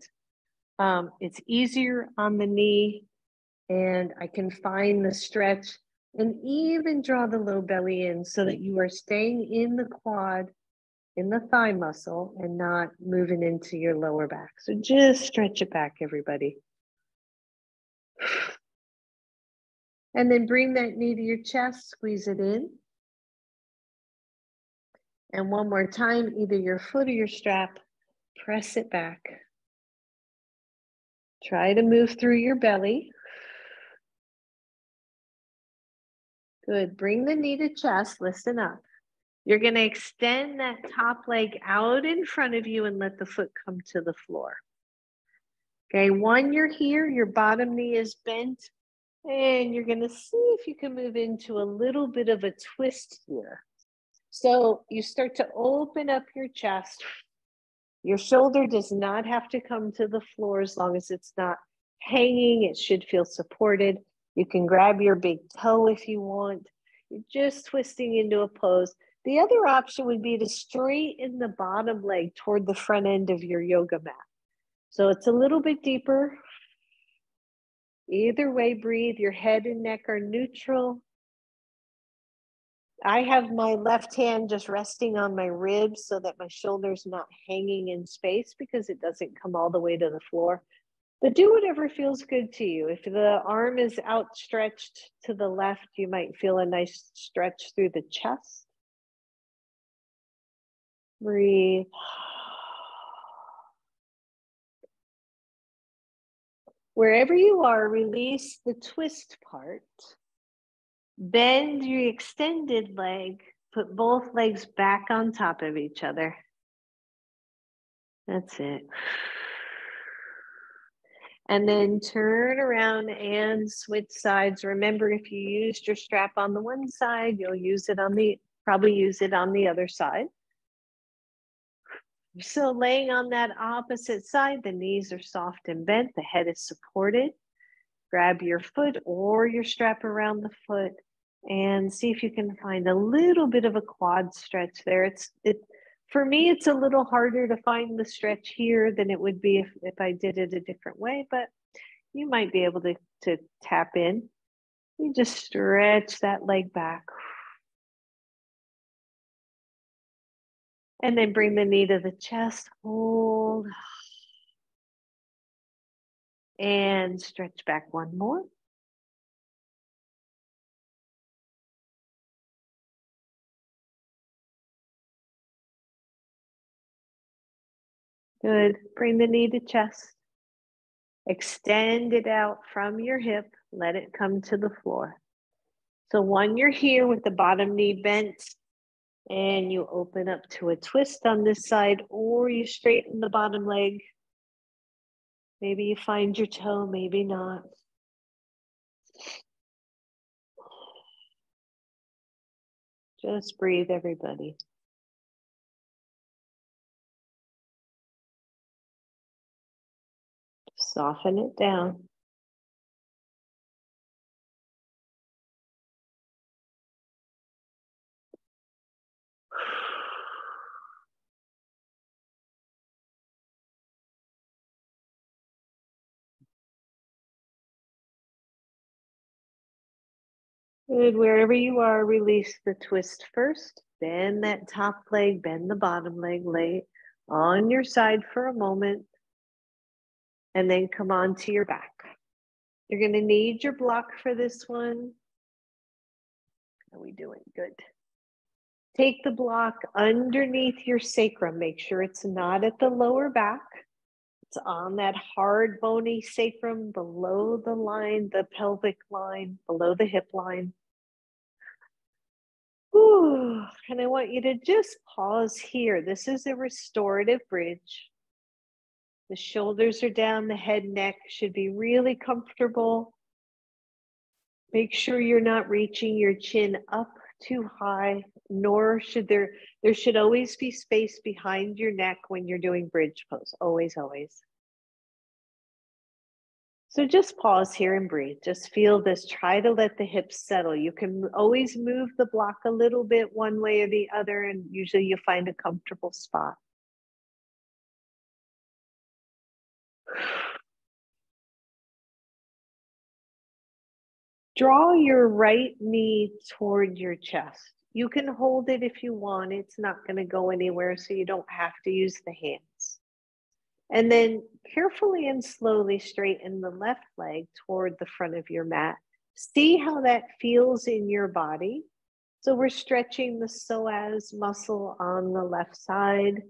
it's easier on the knee and I can find the stretch and even draw the low belly in so that you are staying in the quad, in the thigh muscle, and not moving into your lower back. So just stretch it back, everybody. And then bring that knee to your chest, squeeze it in. And one more time, either your foot or your strap, press it back. Try to move through your belly. Good, bring the knee to chest, listen up. You're gonna extend that top leg out in front of you and let the foot come to the floor. Okay, when you're here, your bottom knee is bent, and you're gonna see if you can move into a little bit of a twist here. So you start to open up your chest. Your shoulder does not have to come to the floor as long as it's not hanging. It should feel supported. You can grab your big toe if you want. You're just twisting into a pose. The other option would be to straighten the bottom leg toward the front end of your yoga mat. So it's a little bit deeper. Either way, breathe. Your head and neck are neutral. I have my left hand just resting on my ribs so that my shoulder's not hanging in space because it doesn't come all the way to the floor. But do whatever feels good to you. If the arm is outstretched to the left, you might feel a nice stretch through the chest. Breathe. Wherever you are, release the twist part. Bend your extended leg. Put both legs back on top of each other. That's it. And then turn around and switch sides. Remember, if you used your strap on the one side, you'll probably use it on the other side. So laying on that opposite side, the knees are soft and bent, the head is supported. Grab your foot or your strap around the foot and see if you can find a little bit of a quad stretch there. For me, it's a little harder to find the stretch here than it would be if I did it a different way, but you might be able to tap in. You just stretch that leg back. And then bring the knee to the chest, hold. And stretch back one more. Good. Bring the knee to chest. Extend it out from your hip. Let it come to the floor. So when you're here with the bottom knee bent and you open up to a twist on this side, or you straighten the bottom leg. Maybe you find your toe, maybe not. Just breathe, everybody. Soften it down. Good. Wherever you are, release the twist first. Bend that top leg, bend the bottom leg, lay on your side for a moment, and then come on to your back. You're going to need your block for this one. How are we doing? Good. Take the block underneath your sacrum. Make sure it's not at the lower back. It's on that hard, bony sacrum below the line, the pelvic line, below the hip line. Ooh, and I want you to just pause here. This is a restorative bridge. The shoulders are down, the head, neck should be really comfortable. Make sure you're not reaching your chin up too high, nor should there should always be space behind your neck when you're doing bridge pose. Always, always. So just pause here and breathe. Just feel this. Try to let the hips settle. You can always move the block a little bit one way or the other, and usually you find a comfortable spot. Draw your right knee toward your chest. You can hold it if you want. It's not going to go anywhere, so you don't have to use the hands. And then carefully and slowly straighten the left leg toward the front of your mat. See how that feels in your body. So we're stretching the psoas muscle on the left side.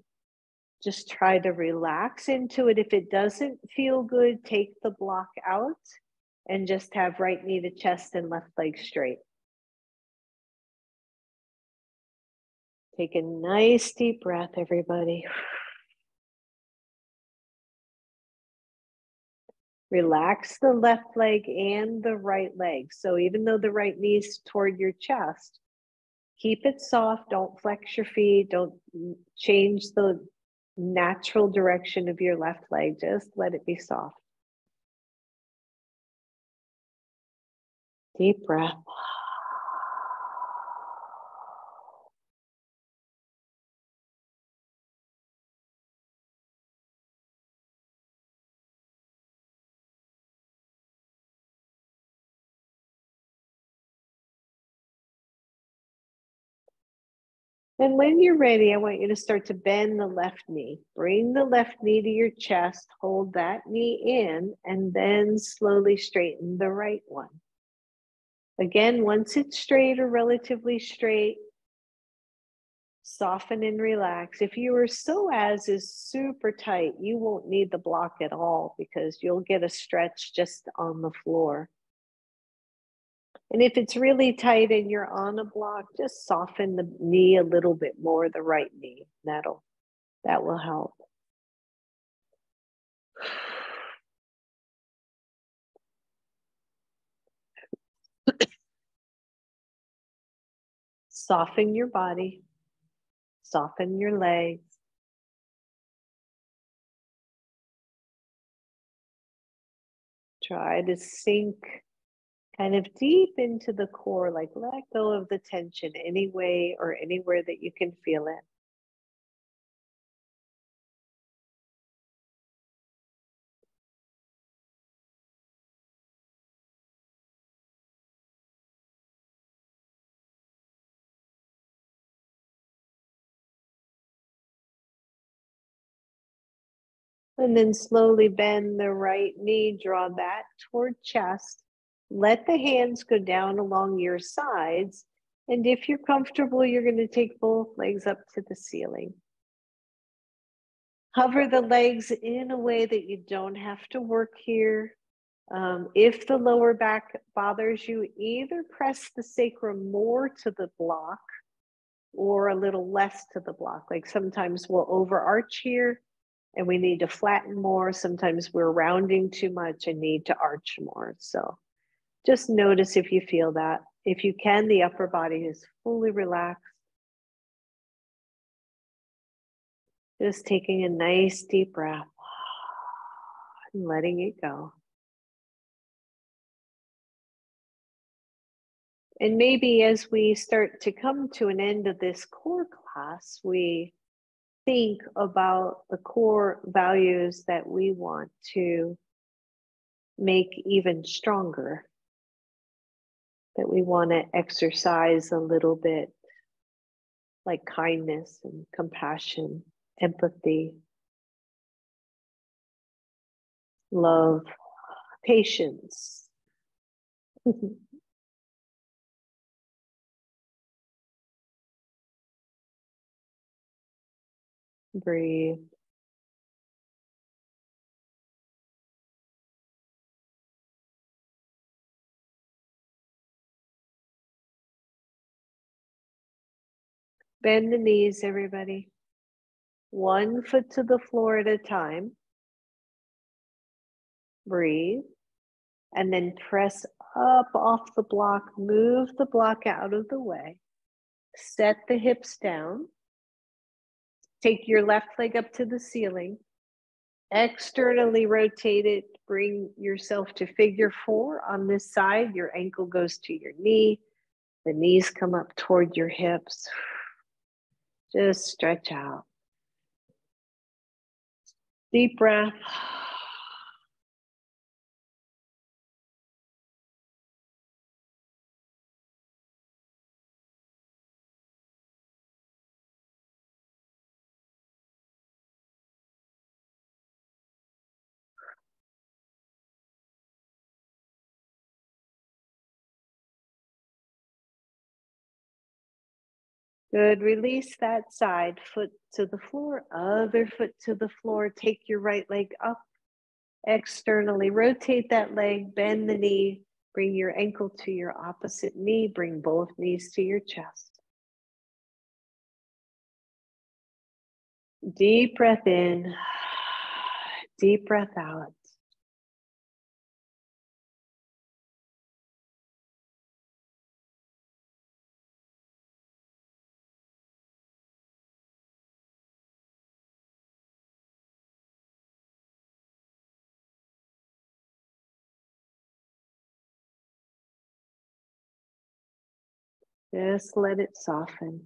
Just try to relax into it. If it doesn't feel good, take the block out and just have right knee to chest and left leg straight. Take a nice deep breath, everybody. Relax the left leg and the right leg. So even though the right knee is toward your chest, keep it soft. Don't flex your feet. Don't change the natural direction of your left leg. Just let it be soft. Deep breath. And when you're ready, I want you to start to bend the left knee. Bring the left knee to your chest, hold that knee in, and then slowly straighten the right one. Again, once it's straight or relatively straight, soften and relax. If your psoas is super tight, you won't need the block at all because you'll get a stretch just on the floor. And if it's really tight and you're on a block, just soften the knee a little bit more, the right knee. That will help. Soften your body, soften your legs. Try to sink kind of deep into the core, like let go of the tension any way or anywhere that you can feel it. And then slowly bend the right knee, draw that toward chest. Let the hands go down along your sides. And if you're comfortable, you're going to take both legs up to the ceiling. Hover the legs in a way that you don't have to work here. If the lower back bothers you, either press the sacrum more to the block or a little less to the block. Like sometimes we'll overarch here and we need to flatten more. Sometimes we're rounding too much and need to arch more. So just notice if you feel that. If you can, the upper body is fully relaxed. Just taking a nice deep breath and letting it go. And maybe as we start to come to an end of this core class, we think about the core values that we want to make even stronger, that we want to exercise a little bit, like kindness and compassion, empathy, love, patience. Breathe. Bend the knees, everybody. One foot to the floor at a time. Breathe. And then press up off the block. Move the block out of the way. Set the hips down. Take your left leg up to the ceiling. Externally rotate it. Bring yourself to figure four on this side. Your ankle goes to your knee. The knees come up toward your hips. Just stretch out. Deep breath. Good. Release that side. Foot to the floor. Other foot to the floor. Take your right leg up. Externally rotate that leg. Bend the knee. Bring your ankle to your opposite knee. Bring both knees to your chest. Deep breath in. Deep breath out. Just let it soften.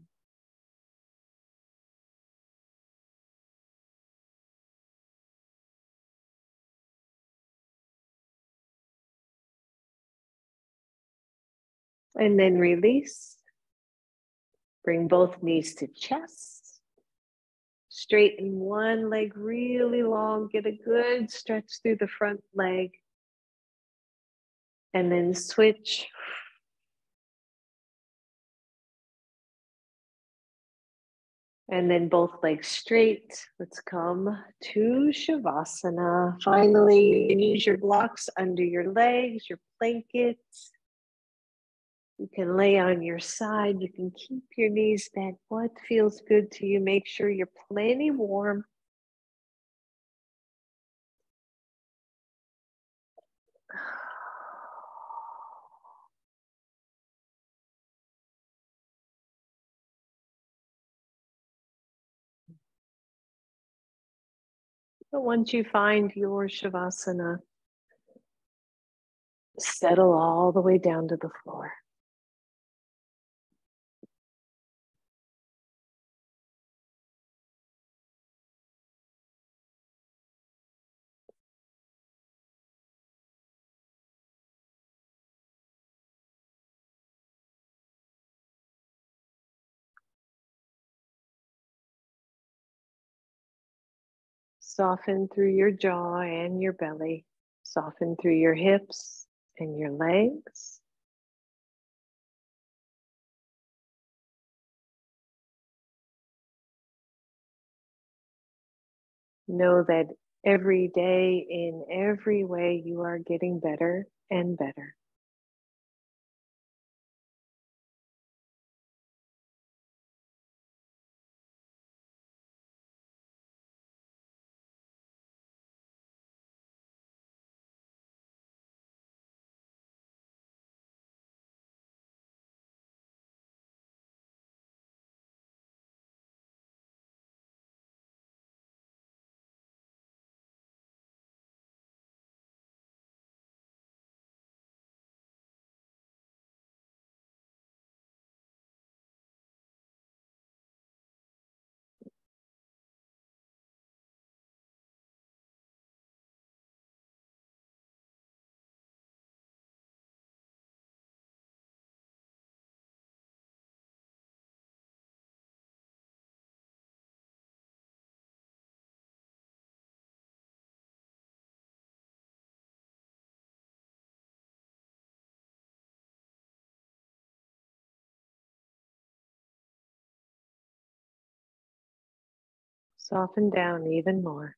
And then release. Bring both knees to chest. Straighten one leg really long. Get a good stretch through the front leg. And then switch. And then both legs straight. Let's come to Shavasana. Finally, you can use your blocks under your legs, your blankets. You can lay on your side. You can keep your knees bent. What feels good to you? Make sure you're plenty warm. But once you find your Shavasana, settle all the way down to the floor. Soften through your jaw and your belly. Soften through your hips and your legs. Know that every day, in every way, you are getting better and better. Soften down even more.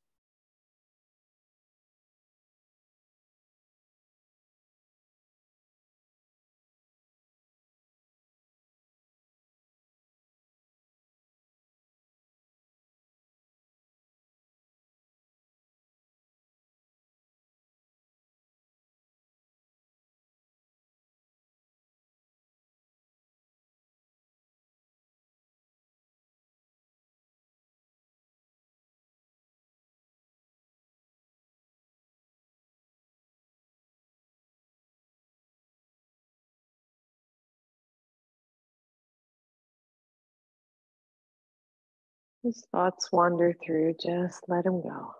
As thoughts wander through, just let them go.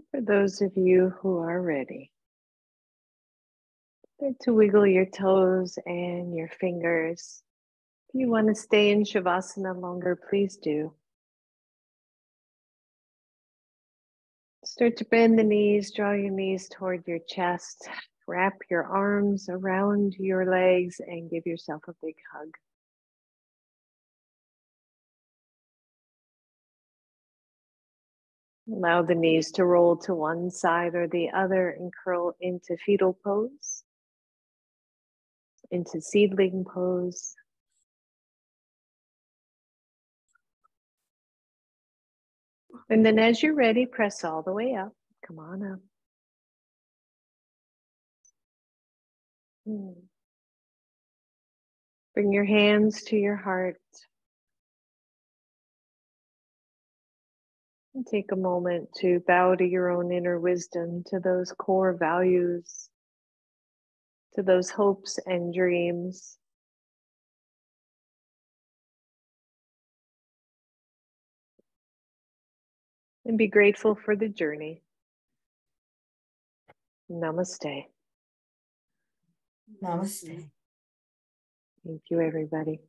For those of you who are ready, start to wiggle your toes and your fingers. If you want to stay in Shavasana longer, please do. Start to bend the knees, draw your knees toward your chest, wrap your arms around your legs, and give yourself a big hug. Allow the knees to roll to one side or the other and curl into fetal pose, into seedling pose. And then as you're ready, press all the way up. Come on up. Bring your hands to your heart. And take a moment to bow to your own inner wisdom, to those core values, to those hopes and dreams. And be grateful for the journey. Namaste. Namaste. Thank you, everybody.